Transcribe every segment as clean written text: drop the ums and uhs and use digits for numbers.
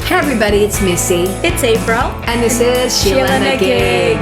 Hey everybody, it's Missy. It's April. And this is SheelaNaGig.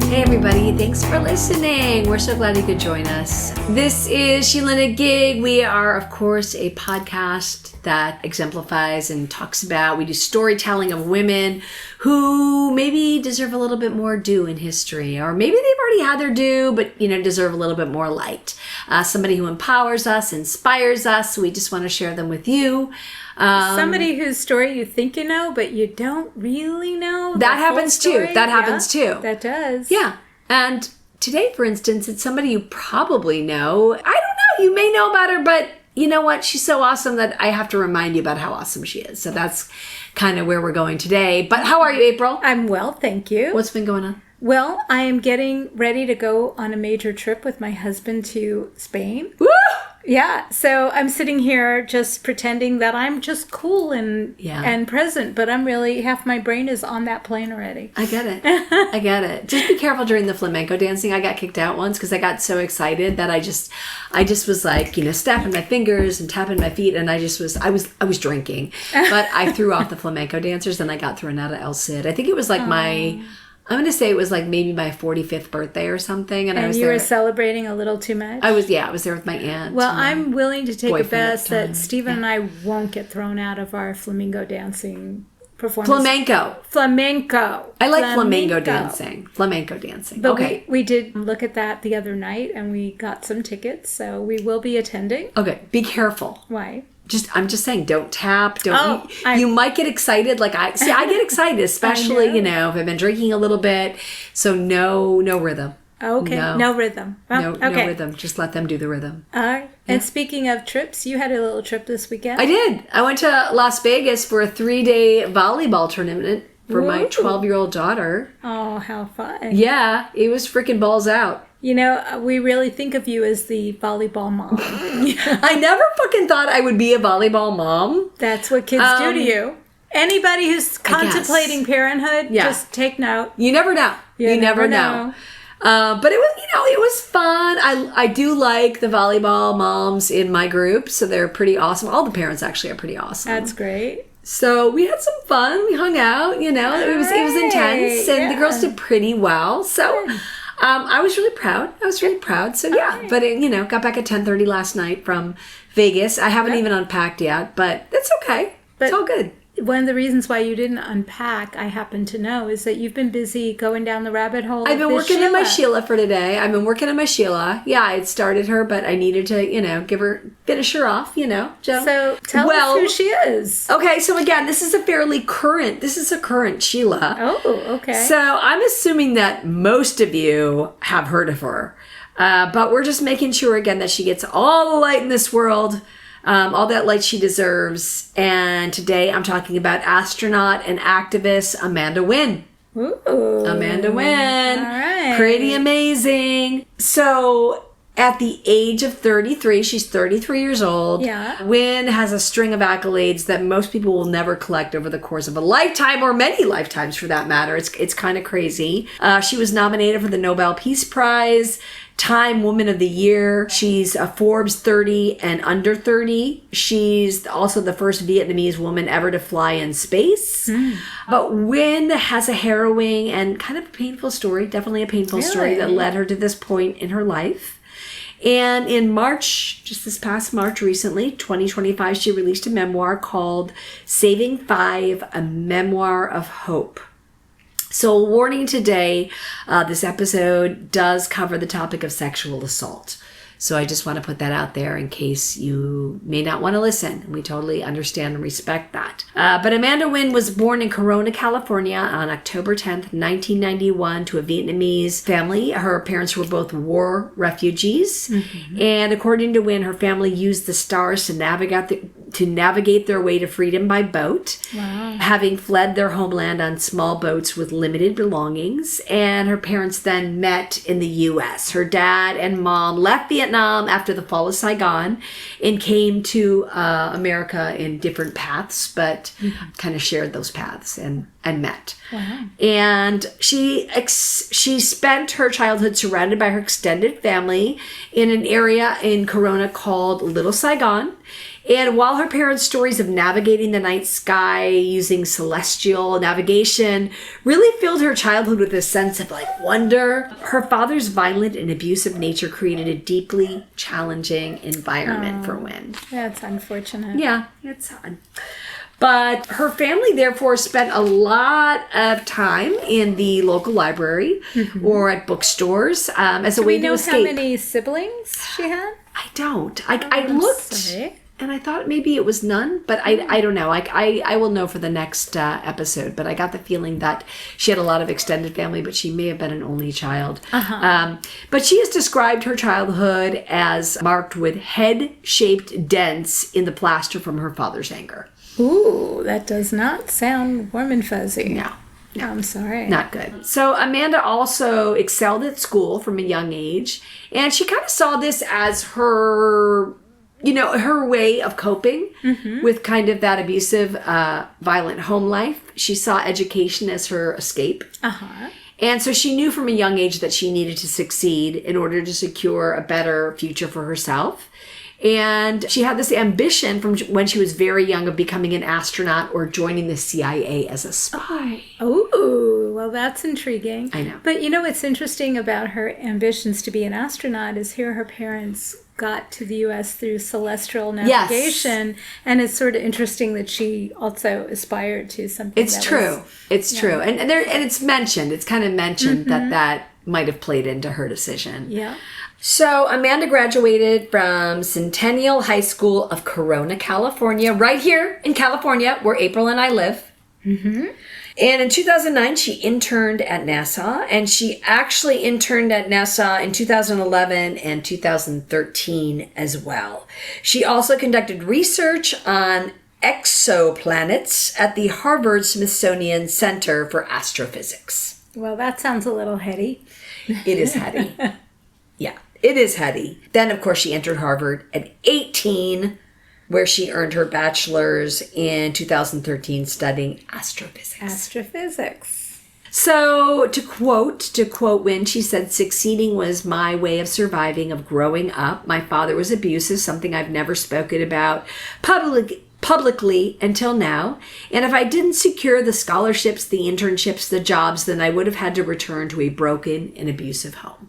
Hey everybody, thanks for listening. We're so glad you could join us. This is SheelaNaGig. We are, of course, a podcast that exemplifies and talks about, we do storytelling of women who maybe deserve a little bit more due in history, or maybe they've already had their due, but deserve a little bit more light. Somebody who empowers us, inspires us. We just want to share them with you. Somebody whose story you think you know, but you don't really know. That happens too. That happens too. That does. Yeah. And today, for instance, it's somebody you probably know. I don't know. You may know about her, but you know what? She's so awesome that I have to remind you about how awesome she is. So that's kind of where we're going today. But how are you, April? I'm well, thank you. What's been going on? Well, I am getting ready to go on a major trip with my husband to Spain. Woo! Yeah, so I'm sitting here just pretending that I'm just cool and present, but I'm really, half my brain is on that plane already. I get it. I get it. Just be careful during the flamenco dancing. I got kicked out once because I got so excited that I just was like, snapping my fingers and tapping my feet, and I was drinking. But I threw off the flamenco dancers and I got thrown out of El Cid. I think it was like I'm going to say it was like maybe my 45th birthday or something. And I was you were celebrating a little too much? I was there with my aunt. Well, I'm willing to take a bet that Stephen and I won't get thrown out of our flamingo dancing performance. Flamenco. I like flamenco dancing. Flamenco dancing. But okay. We did look at that the other night and we got some tickets, so we will be attending. Okay, be careful. Why? I'm just saying, don't tap. You might get excited. Like I get excited, especially, if I've been drinking a little bit. So no rhythm. Okay. No rhythm. No rhythm. Just let them do the rhythm. All right. Yeah. And speaking of trips, you had a little trip this weekend. I did. I went to Las Vegas for a 3-day volleyball tournament for my 12-year-old daughter. Oh, how fun. Yeah. It was freaking balls out. We really think of you as the volleyball mom. I never fucking thought I would be a volleyball mom. That's what kids do to you. Anybody who's contemplating parenthood, just take note. You never know. You never know. But it was, it was fun. I do like the volleyball moms in my group, so they're pretty awesome. All the parents actually are pretty awesome. That's great. So we had some fun. We hung out. It was intense, and the girls did pretty well. So. I was really proud. So yeah, but got back at 10:30 last night from Vegas. I haven't even unpacked yet, but it's okay. It's all good. One of the reasons why you didn't unpack, I happen to know, is that you've been busy going down the rabbit hole. I've been working on my Sheela for today. I've been working on my Sheela. Yeah, I had started her, but I needed to, finish her off, Joe. So tell us who she is. Okay, so again, this is a current Sheela. Oh, okay. So I'm assuming that most of you have heard of her. But we're just making sure, again, that she gets all the light in this world. All that light she deserves. And today I'm talking about astronaut and activist Amanda Nguyen. Ooh. Amanda Nguyen. All right. Pretty amazing. So at the age of 33, she's 33 years old. Yeah. Nguyen has a string of accolades that most people will never collect over the course of a lifetime, or many lifetimes for that matter. It's kind of crazy. She was nominated for the Nobel Peace Prize, Time Woman of the Year. She's a Forbes 30 and under 30. She's also the first Vietnamese woman ever to fly in space. But Nguyen has a harrowing and kind of a painful story, definitely a painful story that led her to this point in her life. And in March, just this past March recently, 2025, she released a memoir called Saving 5, A Memoir of Hope. So a warning today, this episode does cover the topic of sexual assault. So I just want to put that out there in case you may not want to listen. We totally understand and respect that. But Amanda Nguyen was born in Corona, California on October 10th, 1991 to a Vietnamese family. Her parents were both war refugees. Mm-hmm. And according to Nguyen, her family used the stars to to navigate their way to freedom by boat, Wow. having fled their homeland on small boats with limited belongings. And her parents then met in the U.S. Her dad and mom left Vietnam after the fall of Saigon and came to America in different paths, but kind of shared those paths and met. Wow. And she spent her childhood surrounded by her extended family in an area in Corona called Little Saigon. And while her parents' stories of navigating the night sky using celestial navigation really filled her childhood with a sense of wonder, her father's violent and abusive nature created a deeply challenging environment for Nguyen. That's unfortunate. Yeah, it's sad. But her family, therefore, spent a lot of time in the local library or at bookstores as a way to escape. Do we know how many siblings she had? I don't. I looked, sorry. and I thought maybe it was none, but I don't know. I will know for the next episode, but I got the feeling that she had a lot of extended family, but she may have been an only child. But she has described her childhood as marked with head-shaped dents in the plaster from her father's anger. Ooh, that does not sound warm and fuzzy. No. I'm sorry. Not good. So Amanda also excelled at school from a young age, and she kind of saw this as her, her way of coping with kind of that abusive, violent home life. She saw education as her escape. And so she knew from a young age that she needed to succeed in order to secure a better future for herself. And she had this ambition from when she was very young of becoming an astronaut or joining the CIA as a spy. Oh, well, that's intriguing. I know. But what's interesting about her ambitions to be an astronaut is here her parents got to the U.S. through celestial navigation. Yes. And it's sort of interesting that she also aspired to something. It's true. It's true. And it's mentioned. It's kind of mentioned that might have played into her decision. Yeah. So Amanda graduated from Centennial High School of Corona, California, right here in California, where April and I live. And in 2009, she interned at NASA, and she actually interned at NASA in 2011 and 2013 as well. She also conducted research on exoplanets at the Harvard Smithsonian Center for Astrophysics. Well, that sounds a little heady. It is heady. Yeah, it is heady. Then, of course, she entered Harvard at 18, where she earned her bachelor's in 2013 studying astrophysics. Astrophysics. So, to quote Nguyen, she said, "Succeeding was my way of surviving, of growing up. My father was abusive, something I've never spoken about publicly until now. And if I didn't secure the scholarships, the internships, the jobs, then I would have had to return to a broken and abusive home."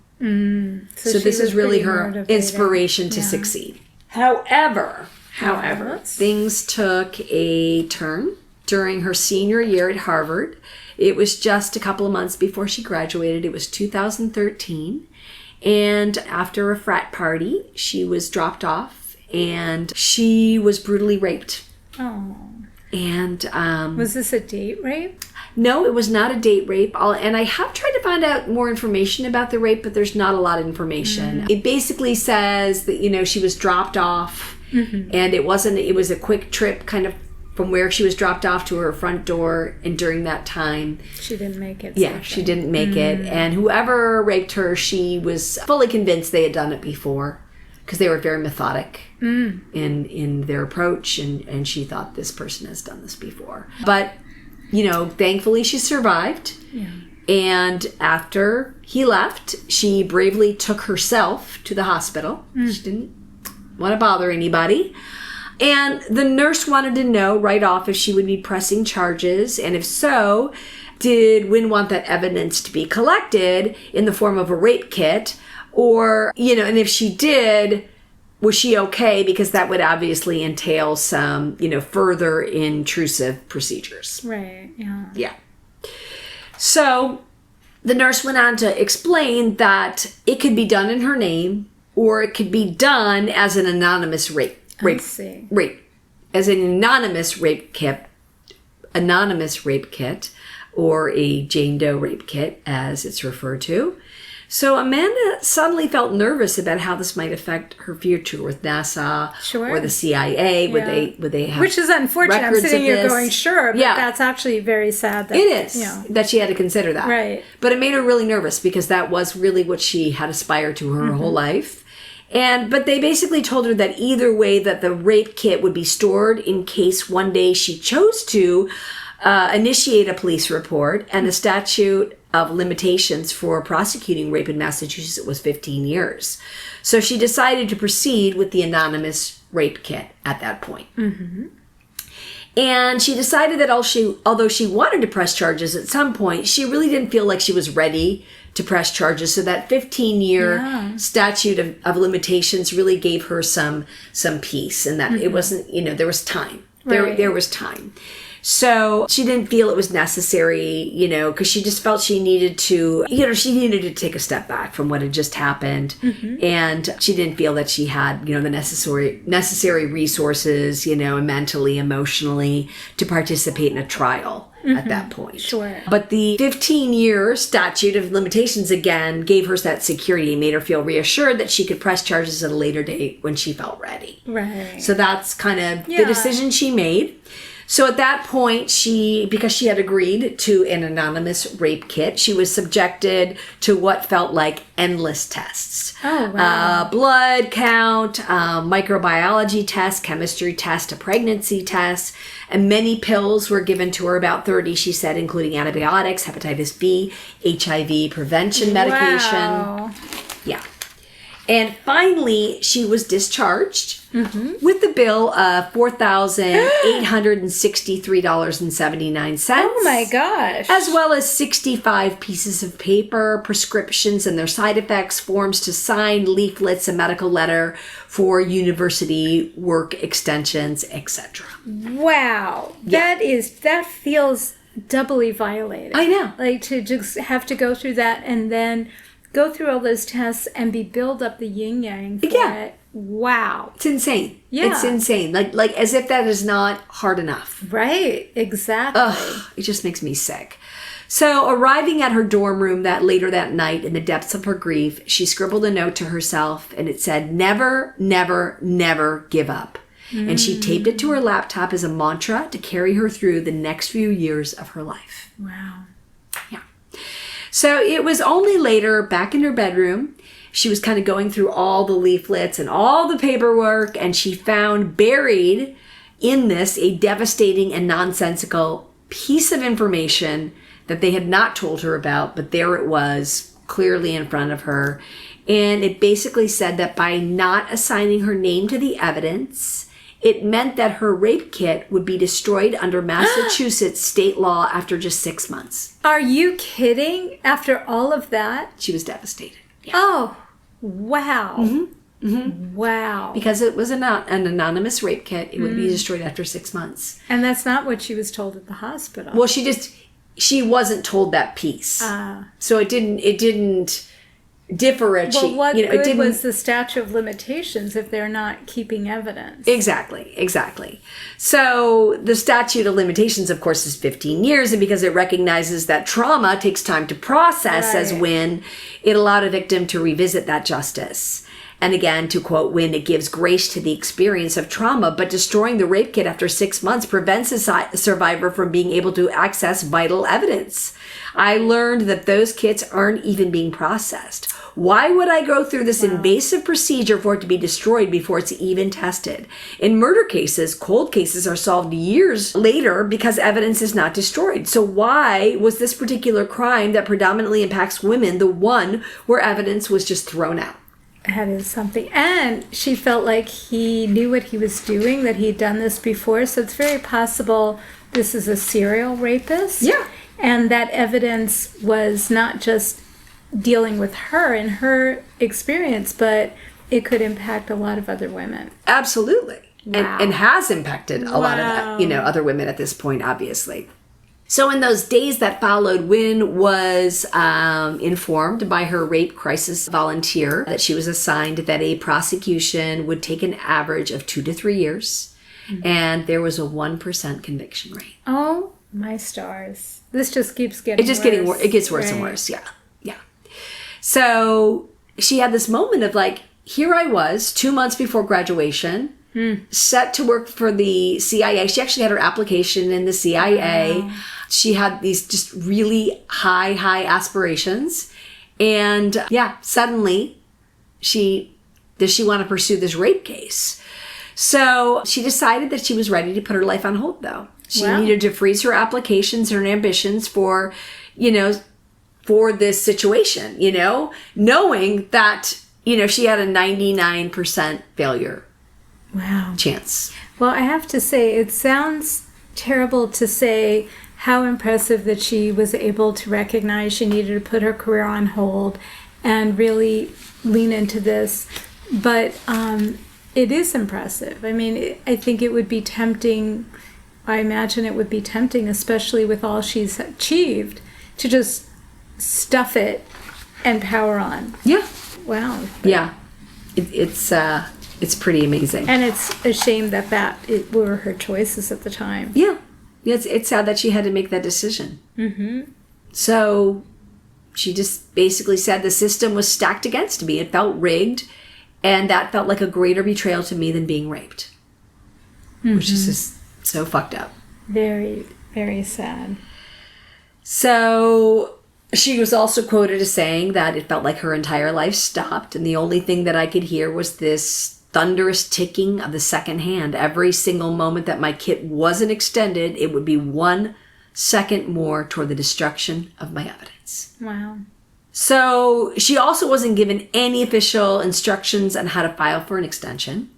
So this is really her inspiration to succeed. However, things took a turn during her senior year at Harvard. It was just a couple of months before she graduated. It was 2013. And after a frat party, she was dropped off and she was brutally raped. Oh. And was this a date rape? No, it was not a date rape. And I have tried to find out more information about the rape, but there's not a lot of information. It basically says that, she was dropped off and it was a quick trip kind of from where she was dropped off to her front door. And during that time, she didn't make it. Yeah, she didn't make it. And whoever raped her, she was fully convinced they had done it before because they were very methodic in their approach. And she thought this person has done this before. But thankfully she survived. Yeah. And after he left, she bravely took herself to the hospital. She didn't want to bother anybody. And the nurse wanted to know right off if she would be pressing charges. And if so, did Nguyen want that evidence to be collected in the form of a rape kit? Or, and if she did, was she okay? Because that would obviously entail some, further intrusive procedures. Right, yeah. Yeah. So the nurse went on to explain that it could be done in her name or it could be done as an anonymous rape. As an anonymous rape kit, or a Jane Doe rape kit, as it's referred to. So Amanda suddenly felt nervous about how this might affect her future with NASA or the CIA. Would they have Which is unfortunate. I'm sitting here going, sure, but that's actually very sad. That, it is that she had to consider that. Right. But it made her really nervous because that was really what she had aspired to her whole life. But they basically told her that either way that the rape kit would be stored in case one day she chose to initiate a police report, and the statute of limitations for prosecuting rape in Massachusetts was 15 years. So she decided to proceed with the anonymous rape kit at that point. Mm-hmm. And she decided that although she wanted to press charges at some point, she really didn't feel like she was ready to press charges. So that 15-year statute of limitations really gave her some peace, and that it wasn't, there was time. There was time. So she didn't feel it was necessary, because she just felt she needed to, she needed to take a step back from what had just happened. Mm-hmm. And she didn't feel that she had, the necessary resources, mentally, emotionally to participate in a trial at that point. Sure. But the 15-year statute of limitations again gave her that security, made her feel reassured that she could press charges at a later date when she felt ready. Right. So that's kind of the decision she made. So at that point, because she had agreed to an anonymous rape kit, she was subjected to what felt like endless tests. Oh, wow. Blood count, microbiology test, chemistry test, a pregnancy test, and many pills were given to her, about 30, she said, including antibiotics, hepatitis B, HIV prevention medication. Wow. Yeah. And finally, she was discharged with the bill of $4,863.79. Oh my gosh. As well as 65 pieces of paper, prescriptions and their side effects, forms to sign, leaflets, a medical letter for university work extensions, etc. Wow. That feels doubly violated. I know. Like to just have to go through that and then go through all those tests and be build up the yin yang for it. Wow. It's insane. Yeah. It's insane. Like as if that is not hard enough. Right. Exactly. Ugh, it just makes me sick. So arriving at her dorm room later that night in the depths of her grief, she scribbled a note to herself and it said, "Never, never, never give up." And she taped it to her laptop as a mantra to carry her through the next few years of her life. Wow. Yeah. So it was only later, back in her bedroom, she was kind of going through all the leaflets and all the paperwork, and she found buried in this a devastating and nonsensical piece of information that they had not told her about, but there it was, clearly in front of her. And it basically said that by not assigning her name to the evidence, it meant that her rape kit would be destroyed under Massachusetts state law after just 6 months. Are you kidding? After all of that? She was devastated. Yeah. Oh, wow. Mm-hmm. Mm-hmm. Wow. Because it was an anonymous rape kit, it would be destroyed after 6 months. And that's not what she was told at the hospital. Well, she wasn't told that piece. So it didn't differentiate. Well, what good was the statute of limitations if they're not keeping evidence? Exactly. So the statute of limitations, of course, is 15 years, and because it recognizes that trauma takes time to process, as Nguyen, it allowed a victim to revisit that justice. And again, to quote Nguyen, it gives grace to the experience of trauma, but destroying the rape kit after 6 months prevents a survivor from being able to access vital evidence. I learned that those kits aren't even being processed. Why would I go through this invasive procedure for it to be destroyed before it's even tested? In murder cases, cold cases are solved years later because evidence is not destroyed. So why was this particular crime that predominantly impacts women the one where evidence was just thrown out? That is something. And she felt like he knew what he was doing, that he'd done this before. So it's very possible this is a serial rapist. Yeah. And that evidence was not just dealing with her and her experience, but it could impact a lot of other women. Absolutely. Wow. And has impacted a lot of, other women at this point, obviously. So in those days that followed, Nguyen was informed by her rape crisis volunteer that she was assigned that a prosecution would take an average of 2 to 3 years, and there was a 1% conviction rate. Oh my stars! This just keeps getting. It gets worse and worse. Yeah. So she had this moment of like, here I was 2 months before graduation, set to work for the CIA. She actually had her application in the CIA. Wow. She had these just really high aspirations. And suddenly does she want to pursue this rape case? So she decided that she was ready to put her life on hold, though. She needed to freeze her applications and her ambitions for this situation, knowing that, she had a 99% failure chance. Well, I have to say, it sounds terrible to say how impressive that she was able to recognize she needed to put her career on hold and really lean into this. But it is impressive. I mean, I think it would be tempting. I imagine it would be tempting, especially with all she's achieved, to just stuff it and power on. Yeah. Wow. Yeah. It's pretty amazing. And it's a shame that it were her choices at the time. Yeah. It's sad that she had to make that decision. Mm-hmm. So she just basically said the system was stacked against me. It felt rigged, and that felt like a greater betrayal to me than being raped. Which is just so fucked up. Very, very sad. So she was also quoted as saying that it felt like her entire life stopped, and the only thing that I could hear was this thunderous ticking of the second hand. Every single moment that my kit wasn't extended, it would be 1 second more toward the destruction of my evidence. Wow. So she also wasn't given any official instructions on how to file for an extension.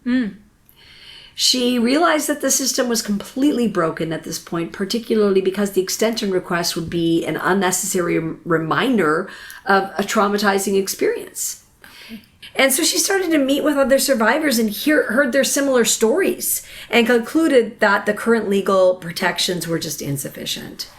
She realized that the system was completely broken at this point, particularly because the extension request would be an unnecessary reminder of a traumatizing experience. And so she started to meet with other survivors and heard their similar stories and concluded that the current legal protections were just insufficient.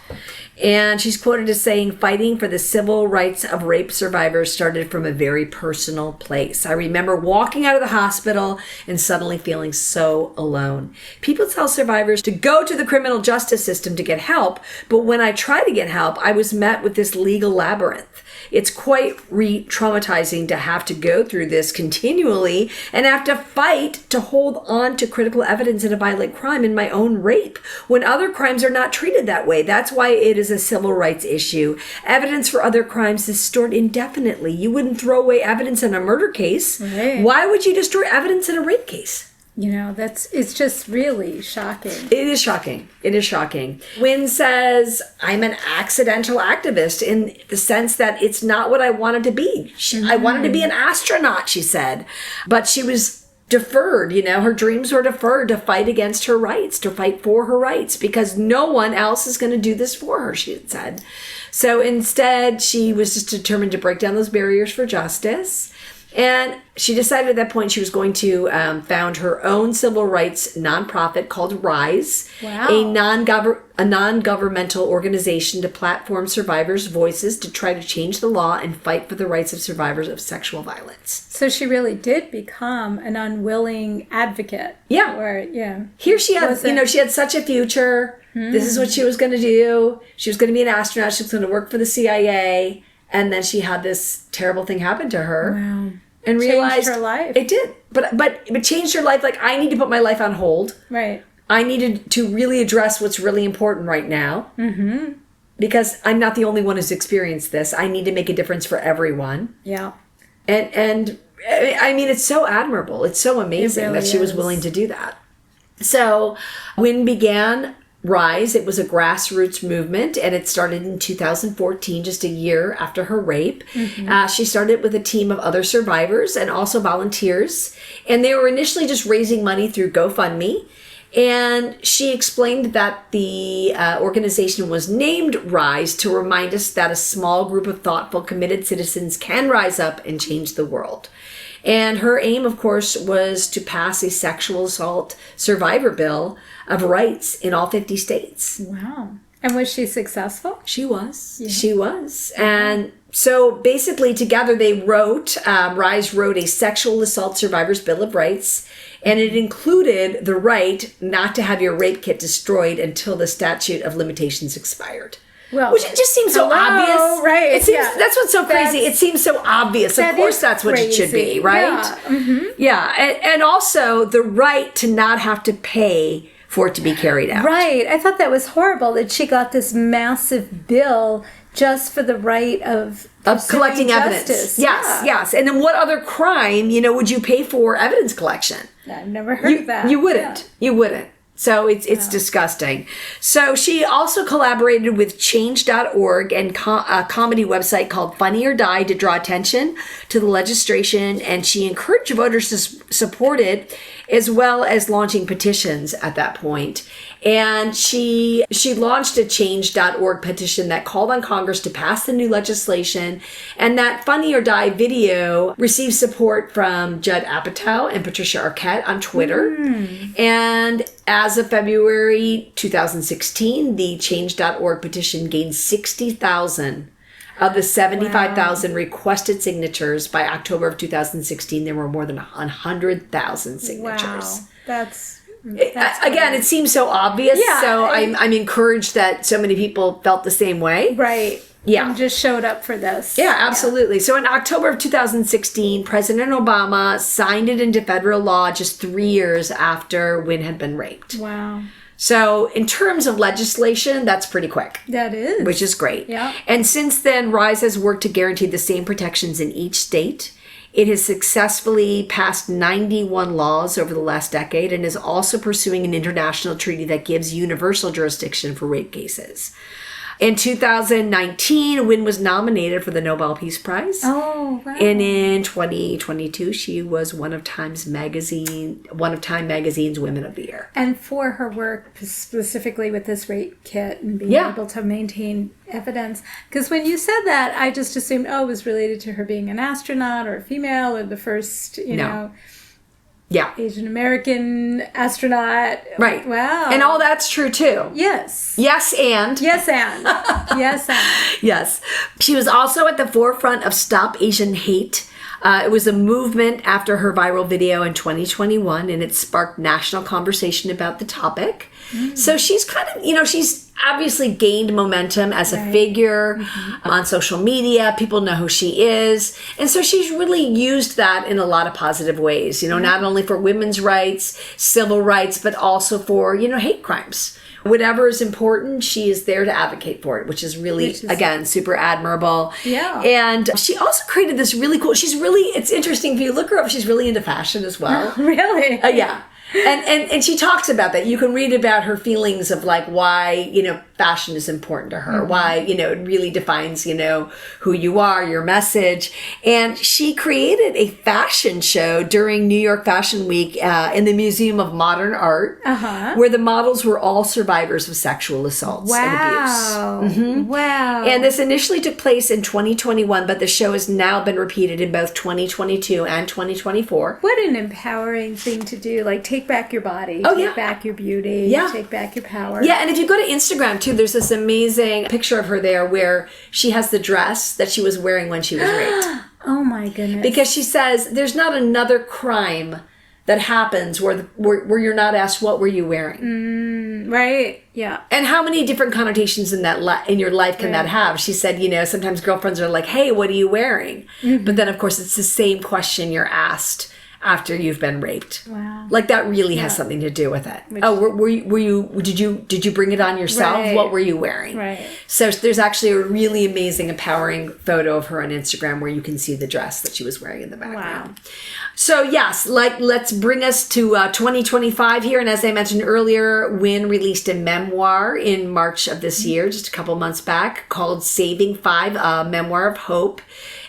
And she's quoted as saying, fighting for the civil rights of rape survivors started from a very personal place. I remember walking out of the hospital and suddenly feeling so alone. People tell survivors to go to the criminal justice system to get help, but when I tried to get help, I was met with this legal labyrinth. It's quite re-traumatizing to have to go through this continually and have to fight to hold on to critical evidence in a violent crime in my own rape when other crimes are not treated that way. That's why it is a civil rights issue. Evidence for other crimes is stored indefinitely. You wouldn't throw away evidence in a murder case. Right. Why would you destroy evidence in a rape case? It's just really shocking. It is shocking. Nguyen says, I'm an accidental activist in the sense that it's not what I wanted to be. I wanted to be an astronaut, she said. But she was deferred, her dreams were deferred to fight against her rights, to fight for her rights, because no one else is going to do this for her, she had said. So instead, she was just determined to break down those barriers for justice. And she decided at that point she was going to found her own civil rights nonprofit called RISE, a non-governmental organization to platform survivors' voices to try to change the law and fight for the rights of survivors of sexual violence. So she really did become an unwilling advocate. Yeah. Here she had, she had such a future. This is what she was going to do. She was going to be an astronaut. She was going to work for the CIA. And then she had this terrible thing happen to her. Wow. And realized changed her life. It did. But it changed her life. Like, I need to put my life on hold. Right. I needed to really address what's really important right now. Mm-hmm. Because I'm not the only one who's experienced this. I need to make a difference for everyone. Yeah. And I mean, it's so admirable. It's so amazing that she was willing to do that. So Nguyen began RISE. It was a grassroots movement, and it started in 2014, just a year after her rape. Mm-hmm. She started with a team of other survivors and also volunteers, and they were initially just raising money through GoFundMe. And she explained that the organization was named RISE to remind us that a small group of thoughtful, committed citizens can rise up and change the world. And her aim, of course, was to pass a sexual assault survivor bill of rights in all 50 states. Wow. And was she successful? She was. Yeah. She was. And so basically together they wrote, RISE wrote a sexual assault survivor's bill of rights, and it included the right not to have your rape kit destroyed until the statute of limitations expired. Well, which it just seems so obvious. Right. It seems, that's what's so crazy. It seems so obvious. Of course that's what it should be, right? Yeah. Mm-hmm. Yeah. And also the right to not have to pay for it to be carried out. Right. I thought that was horrible that she got this massive bill just for the right of collecting evidence. Justice. Yes. And then what other crime, would you pay for evidence collection? I've never heard of that. You wouldn't. Yeah. You wouldn't. So it's disgusting. So she also collaborated with change.org and a comedy website called Funny or Die to draw attention to the legislation, and she encouraged voters to support it, as well as launching petitions at that point. And she launched a change.org petition that called on Congress to pass the new legislation. And that Funny or Die video received support from Judd Apatow and Patricia Arquette on Twitter. And as of February 2016, the change.org petition gained 60,000 of the 75,000 requested signatures. By October of 2016, there were more than 100,000 signatures. Wow. That's again, it seems so obvious. Yeah, so I'm encouraged that so many people felt the same way. Right. Yeah. And just showed up for this. Yeah, absolutely. Yeah. So in October of 2016, President Obama signed it into federal law just 3 years after Nguyen had been raped. Wow. So in terms of legislation, that's pretty quick. That is. Which is great. Yeah. And since then, RISE has worked to guarantee the same protections in each state. It has successfully passed 91 laws over the last decade and is also pursuing an international treaty that gives universal jurisdiction for rape cases. In 2019, Nguyen was nominated for the Nobel Peace Prize. Oh, wow. And in 2022, she was one of Time Magazine's Women of the Year. And for her work specifically with this rape kit and being able to maintain evidence. Because when you said that, I just assumed, it was related to her being an astronaut or a female or the first, you know... Yeah. Asian American astronaut. Right. Wow. And all that's true too. Yes. Yes, and. Yes, and. Yes, and. Yes. She was also at the forefront of Stop Asian Hate. It was a movement after her viral video in 2021, and it sparked national conversation about the topic. So she's kind of, she's obviously gained momentum as a figure on social media. People know who she is. And so she's really used that in a lot of positive ways, not only for women's rights, civil rights, but also for, hate crimes. Whatever is important, she is there to advocate for it, which is really, again, super admirable. Yeah. And she also created this really cool, it's interesting, if you look her up, she's really into fashion as well. Really? Yeah. And she talks about that. You can read about her feelings of like why, fashion is important to her, why, it really defines, who you are, your message. And she created a fashion show during New York Fashion Week in the Museum of Modern Art, where the models were all survivors of sexual assaults and abuse. Wow. And this initially took place in 2021, but the show has now been repeated in both 2022 and 2024. What an empowering thing to do. Like, take back your body, take back your beauty, take back your power. Yeah, and if you go to Instagram too, there's this amazing picture of her there where she has the dress that she was wearing when she was raped. Oh my goodness. Because she says there's not another crime that happens where you're not asked, what were you wearing? Right, yeah. And how many different connotations in that in your life can that have? She said, sometimes girlfriends are like, hey, what are you wearing? But then, of course, it's the same question you're asked after you've been raped. Wow. Like that really has something to do with it. Did you bring it on yourself? Right. What were you wearing? Right. So there's actually a really amazing, empowering photo of her on Instagram where you can see the dress that she was wearing in the background. Wow. So yes, let's bring us to 2025 here. And as I mentioned earlier, Nguyen released a memoir in March of this year, just a couple months back, called Saving Five, a Memoir of Hope.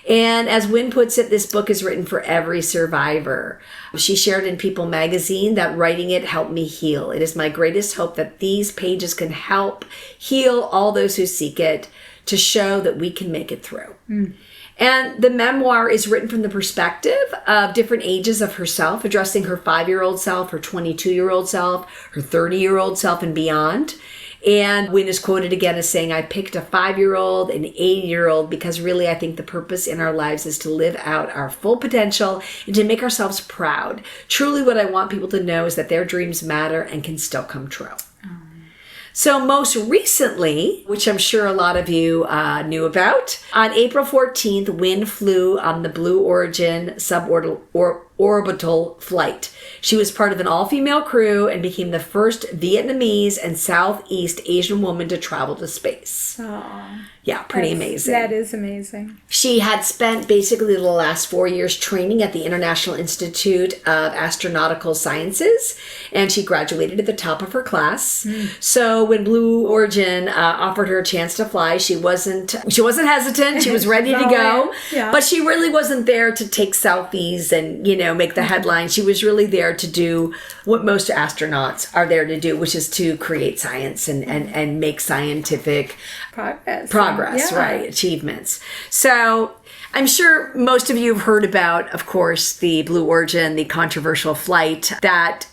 And as Nguyen puts it, this book is written for every survivor. She shared in People magazine that writing it helped me heal. It is my greatest hope that these pages can help heal all those who seek it, to show that we can make it through. And the memoir is written from the perspective of different ages of herself, addressing her 5-year-old self, her 22-year-old self, her 30-year-old self, and beyond. And Nguyen is quoted again as saying, I picked a 5-year-old, an 80-year-old, because really I think the purpose in our lives is to live out our full potential and to make ourselves proud. Truly what I want people to know is that their dreams matter and can still come true. So most recently, which I'm sure a lot of you knew about, on April 14th, Nguyen flew on the Blue Origin suborbital flight. She was part of an all-female crew and became the first Vietnamese and Southeast Asian woman to travel to space. Oh, yeah, pretty amazing. That is amazing. She had spent basically the last 4 years training at the International Institute of Astronautical Sciences, and she graduated at the top of her class. So when Blue Origin offered her a chance to fly, she wasn't hesitant. She was ready to go, but she really wasn't there to take selfies and, make the headlines. She was really there to do what most astronauts are there to do, which is to create science and make scientific progress, right? Achievements. So I'm sure most of you have heard about, of course, the Blue Origin, the controversial flight that,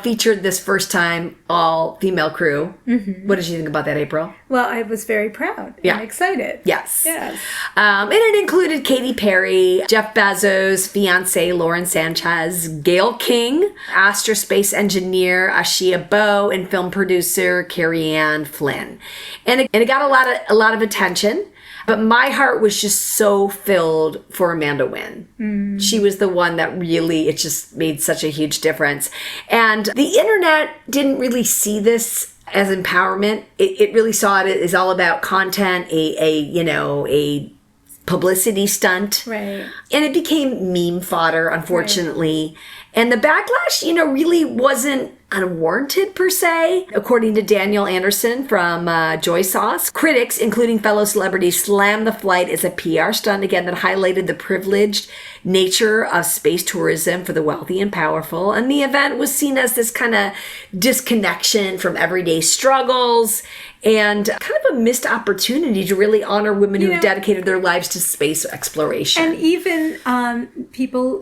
featured this first time all-female crew. Mm-hmm. What did you think about that, April? Well, I was very proud and excited. Yes. And it included Katy Perry, Jeff Bezos' fiance, Lauren Sanchez, Gail King, astrospace engineer Ashia Bow, and film producer Carrie Ann Flynn. And it got a lot of attention. But my heart was just so filled for Amanda Nguyen. She was the one that really, it just made such a huge difference. And the internet didn't really see this as empowerment. It really saw it as all about content, a publicity stunt. Right. And it became meme fodder, unfortunately. Right. And the backlash, really wasn't unwarranted per se. According to Daniel Anderson from Joy Sauce, critics, including fellow celebrities, slammed the flight as a PR stunt again that highlighted the privileged nature of space tourism for the wealthy and powerful. And the event was seen as this kind of disconnection from everyday struggles and kind of a missed opportunity to really honor women who have dedicated their lives to space exploration. And even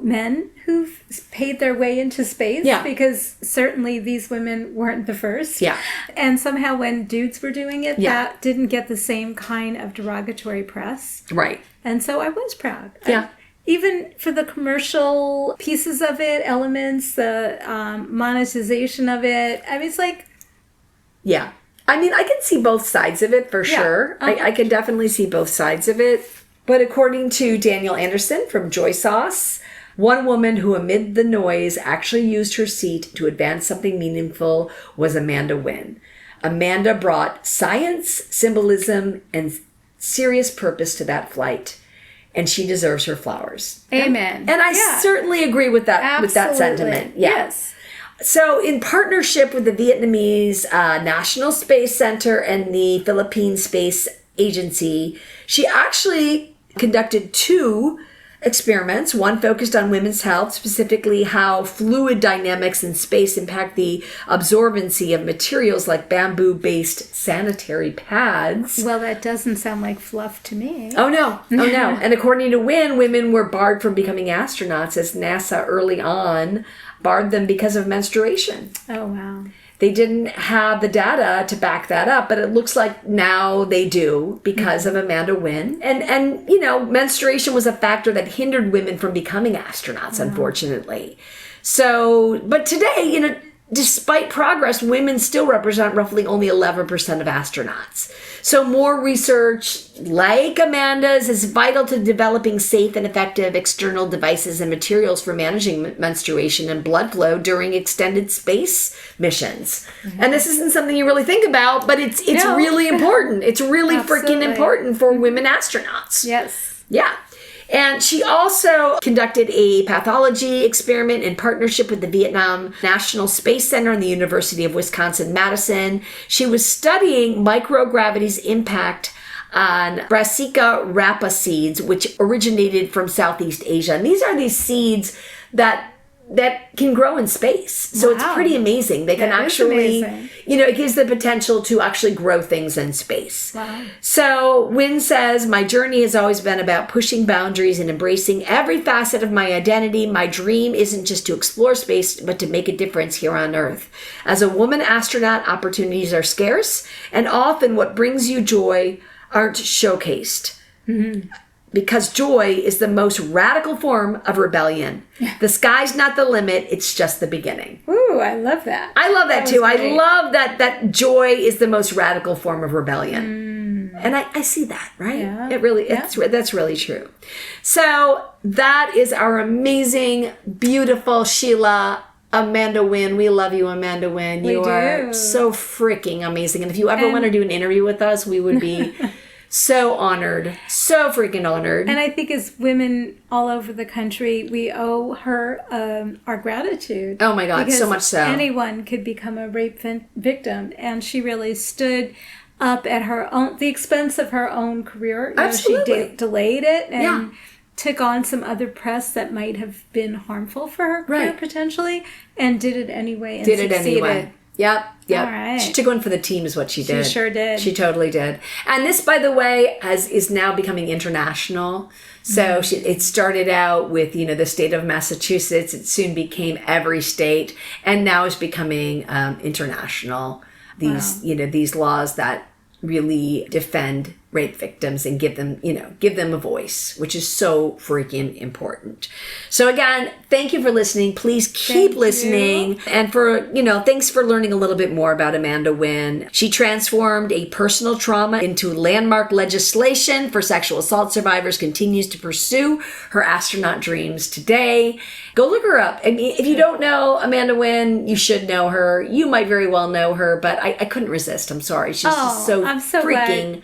men who've paid their way into space, because certainly these women weren't the first. Yeah. And somehow when dudes were doing it, that didn't get the same kind of derogatory press. Right. And so I was proud. Yeah. Even for the commercial pieces of it, elements, the monetization of it, it's like... Yeah. I can see both sides of it for sure. I can definitely see both sides of it. But according to Daniel Anderson from Joy Sauce, one woman who, amid the noise, actually used her seat to advance something meaningful was Amanda Nguyen. Amanda brought science, symbolism, and serious purpose to that flight, and she deserves her flowers. Amen. And I certainly agree with that. Absolutely. With that sentiment. Yeah. Yes. So in partnership with the Vietnamese National Space Center and the Philippine Space Agency, she actually conducted 2 experiments. One focused on women's health, specifically how fluid dynamics in space impact the absorbency of materials like bamboo-based sanitary pads. Well, that doesn't sound like fluff to me. Oh, no. And according to Nguyen, women were barred from becoming astronauts as NASA early on barred them because of menstruation. Oh, wow. They didn't have the data to back that up, but it looks like now they do because of Amanda Nguyen. And menstruation was a factor that hindered women from becoming astronauts, unfortunately. So, but today, despite progress, women still represent roughly only 11% of astronauts. So more research like Amanda's is vital to developing safe and effective external devices and materials for managing menstruation and blood flow during extended space missions. Mm-hmm. And this isn't something you really think about, but it's really important. It's really freaking important for women astronauts. Yes. Yeah. And she also conducted a pathology experiment in partnership with the Vietnam National Space Center and the University of Wisconsin-Madison. She was studying microgravity's impact on Brassica rapa seeds, which originated from Southeast Asia. And these are these seeds that can grow in space. So it's pretty amazing. They can actually, it gives the potential to actually grow things in space. Wow. So Nguyen says, my journey has always been about pushing boundaries and embracing every facet of my identity. My dream isn't just to explore space, but to make a difference here on Earth. As a woman astronaut, opportunities are scarce, and often what brings you joy aren't showcased. Mm-hmm. because joy is the most radical form of rebellion. The sky's not the limit, it's just the beginning. Ooh, I love that. I love that too. I great. love that joy is the most radical form of rebellion. And I see that, right? Yeah. It really, that's really true. So that is our amazing, beautiful Sheela, Amanda Nguyen. We love you, Amanda Nguyen. You are so freaking amazing. And if you ever want to do an interview with us, we would be so honored. So freaking honored. And I think as women all over the country, we owe her our gratitude. Oh my God, so much so. Anyone could become a rape victim. And she really stood up at the expense of her own career. Absolutely. She delayed it and took on some other press that might have been harmful for her career potentially, and did it anyway and succeeded. Yep. All right. She took one for the team is what she did. She sure did. She totally did. And this, by the way, is now becoming international. So it started out with, the state of Massachusetts. It soon became every state, and now is becoming international. These laws that really defend rape victims and give them a voice, which is so freaking important. So again, thank you for listening. Please keep listening. And thanks for learning a little bit more about Amanda Nguyen. She transformed a personal trauma into landmark legislation for sexual assault survivors, continues to pursue her astronaut dreams today. Go look her up. I mean, if you don't know Amanda Nguyen, you should know her. You might very well know her, but I couldn't resist. I'm sorry. She's just so freaking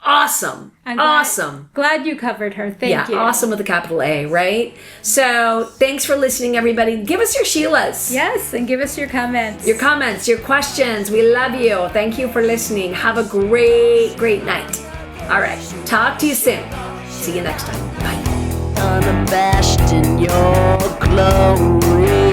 awesome. Awesome. Glad you covered her. Thank you. Yeah, awesome with a capital A, right? So thanks for listening, everybody. Give us your Sheelas. Yes, and give us your comments. Your comments, your questions. We love you. Thank you for listening. Have a great, great night. All right. Talk to you soon. See you next time. Bye. Unabashed in your glory.